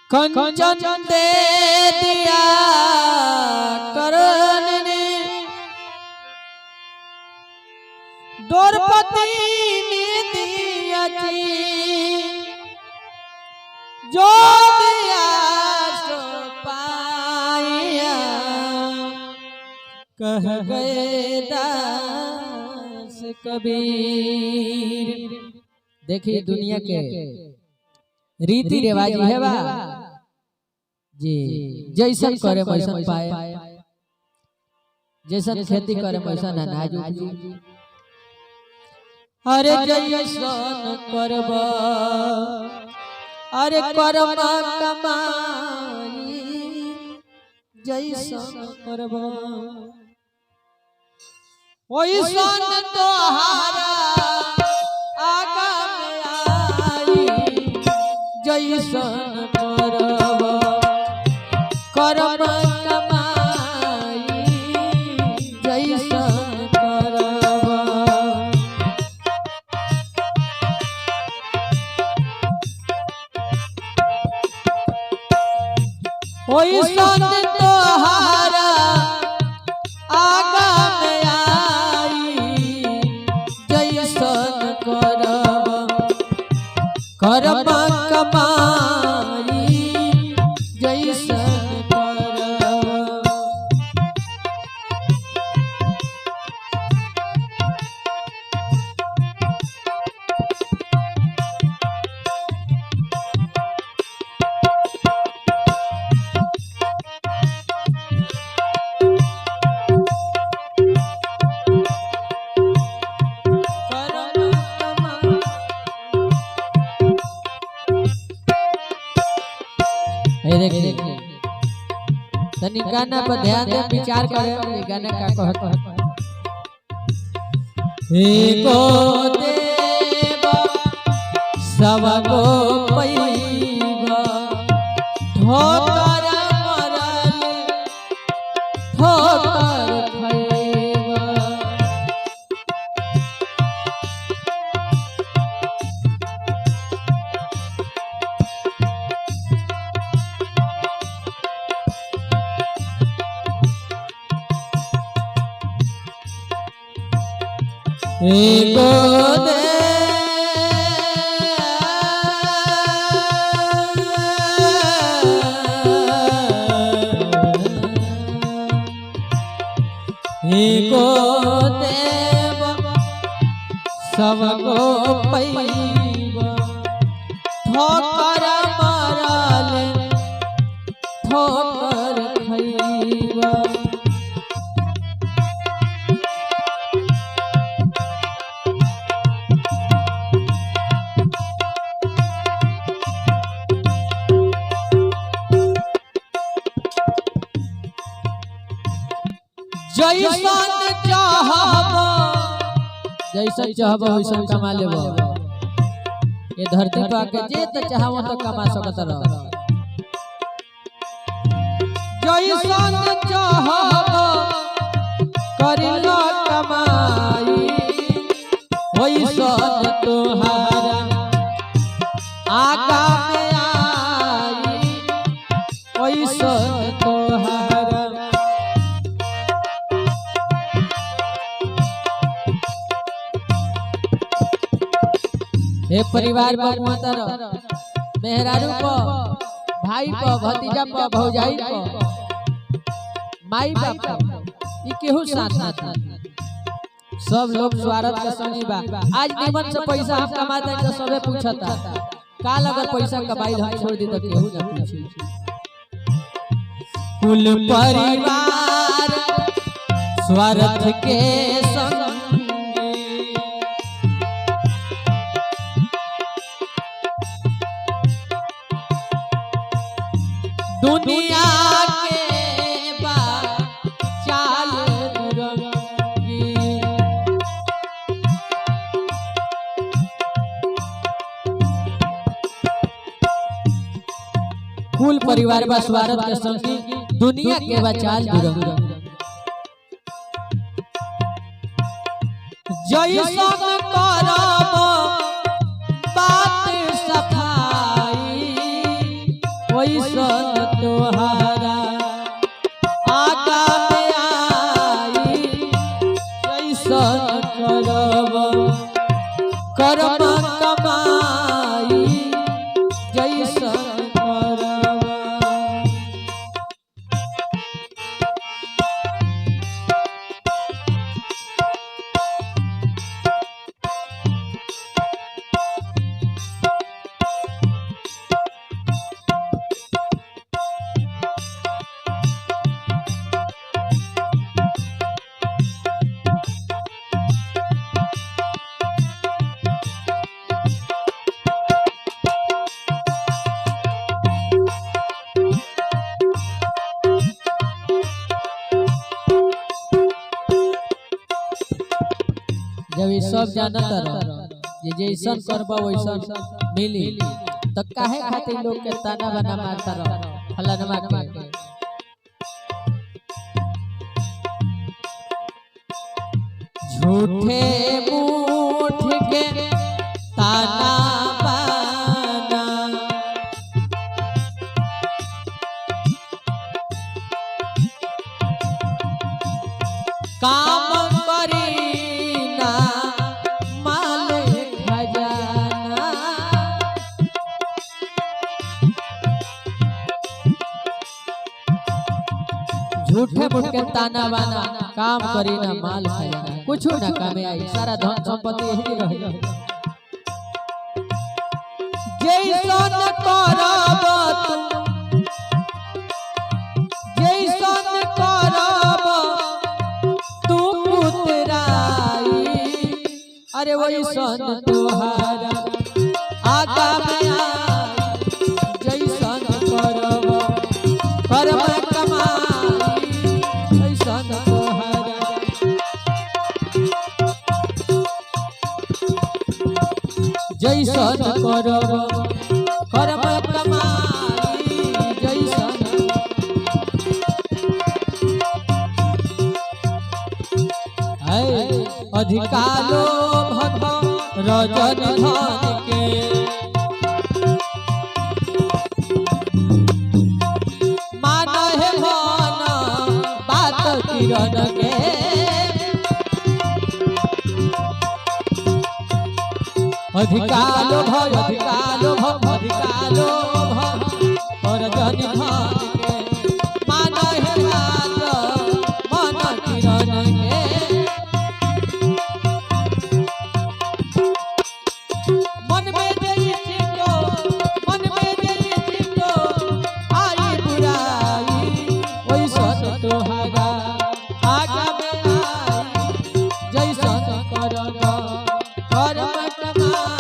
कंचन दे दिया करण ने द्रौपदी ने दिया जो दिया सो पाया कह गए दास कबीर। देखिए दुनिया के रीति रिवाज है बा जी, जैसन करे वैसन पाए, जैसन खेती करे वैसन अनाज उपजी। अरे जैसन करब अरे कर्म कमाई जैसन करब वैसन तोहारा आगा में आई जैसन करब कर्म कमाई जैसन करब। वैसन तोहारा आगा में आई जैसन करब कर्म कमाई जैसन तनी गाना पर ध्यान दे विचार करे ये गाना का कहत एको देव सबको पैबा ठोकर मरल ठोकर खैबा। एको देव सबको पैबा ठोकर मरल ठोकर खैबा। जैसन चाहब वैसन कमा लेब। ये धरती पर आके जे त चाहब त कमा सकत रह। जैसन चाहब करिला कमाई वैसन तोहारा आगा में आई वैसन तोहारा। एक परिवार पर माता मेहरारू पर भाई पर भतीजा पर भौजाई पर माई बाप ई केहू साथ ना सब लोग स्वार्थ का संगी बा। आज निमन से पैसा हम कमाते हैं तो सबे पूछता काल अगर पैसा कमाई हम छोड़ दी तो केहू ना पूछी। कुल परिवार स्वार्थ के संग दुनिया के चाल दुरंगी कुल परिवार बा स्वार्थ के संगी दुनिया के बचाल दुरंग जैसन करब बात सफाई वैसन तोहारा आगा में आई जैसन करब कर्म कमाई जैसन करब। जब ये सब जानत रह जैसन करब वैसन मिली तो काहे खातिर लोग के ताना बना मारता रह फलानमा के झूठे मूठ के ताना बना काम झूठे मूठ के ताना बाना काम करी ना माल खाया कुछ ना कामे आई सारा धन संपत्ति यही रह जाए। जैसन करब तू पुतराई अरे वैसन तोहारा आगा में आई जैसन करब कर्म कमाई जैसन तोहारा जैसन करब कर्म कमाई जैसन अधिकारो भक्त रजन धन के मान है मन बात किरण के अधिकारो भय अधिकारो और रजन धन के मान है बात मन किरण के तोहारा आगा में आई जैसन करब कर्म कमाई